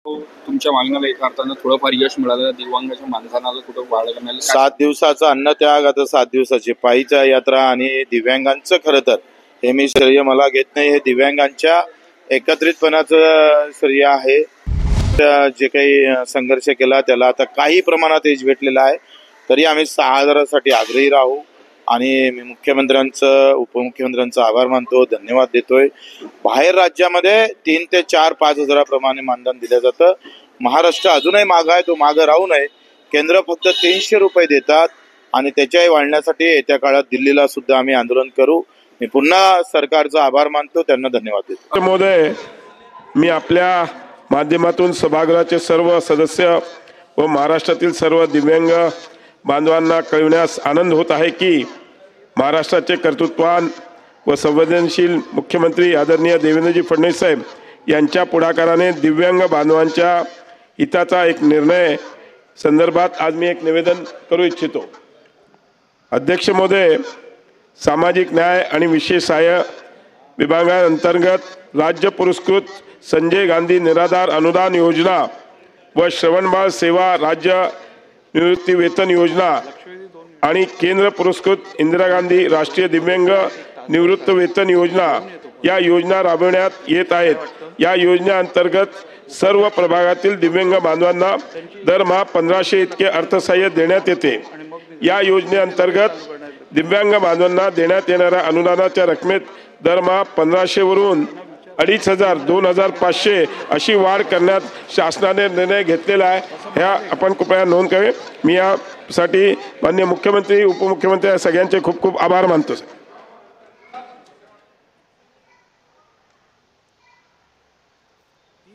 तुमच्या मागण्याला एका अर्थानं थोडंफार यश मिळालं, दिव्यांगाच्या मानधनाला कुठं वाढ करण्याला 7 दिवसाचा अन्नत्याग, आता 7 दिवसाची पायीचा यात्रा आणि दिव्यांगांचं खरं तर हे मी श्रेय मला घेत नाही, हे दिव्यांगांच्या एकत्रितपणाचं श्रेय आहे. जे काही संघर्ष केला त्याला आता काही प्रमाणात यश भेटलेलं आहे. तरी आम्ही 6,000साठी आग्रही राहू आणि मी मुख्यमंत्र्यांचं उपमुख्यमंत्र्यांचा आभार मानतो, धन्यवाद देतोय. बाहेर राज्यामध्ये 3 ते 4 5 हजाराप्रमाणे मानधन दिलं जातं. महाराष्ट्र अजूनही मागं आहे, तो मागं राहू नये. केंद्र फक्त 300 रुपये देतात आणि त्याच्याही वाढण्यासाठी येत्या काळात दिल्लीला सुद्धा आम्ही आंदोलन करू. मी पुन्हा सरकारचा आभार मानतो, त्यांना धन्यवाद देतो. महोदय, मी आपल्या माध्यमातून सभागृहाचे सर्व सदस्य व महाराष्ट्रातील सर्व दिव्यांग बांधवांना कळविण्यास आनंद होत आहे की महाराष्ट्राचे कर्तृत्ववान व संवेदनशील मुख्यमंत्री आदरणीय देवेंद्रजी फडणवीस साहेब यांच्या पुढाकाराने दिव्यांग बांधवांच्या हिताचा एक निर्णय संदर्भात आज मी एक निवेदन करू इच्छितो. अध्यक्ष महोदय, सामाजिक न्याय आणि विशेष सहाय्य विभागांतर्गत राज्य पुरस्कृत संजय गांधी निराधार अनुदान योजना व श्रवणबाळ सेवा राज्य निवृत्ती वेतन योजना आणि केंद्र पुरस्कृत इंदिरा गांधी राष्ट्रीय दिव्यांग निवृत्त वेतन योजना या योजना राबविण्यात येत आहेत. या योजनेअंतर्गत सर्व प्रभागातील दिव्यांग बांधवांना दरमहा 1500 इतके अर्थसहाय्य देण्यात येते. या योजनेअंतर्गत दिव्यांग बांधवांना देण्यात येणाऱ्या अनुदानाच्या रकमेत दरमहा 1500 वरून 2500 2500 अशी वाढ करण्यात शासनाने निर्णय घेतलेला आहे. ह्या आपण कृपया नोंद करावे. मी यासाठी माननीय मुख्यमंत्री उपमुख्यमंत्री सगळ्यांचे खूप खूप आभार मानतो.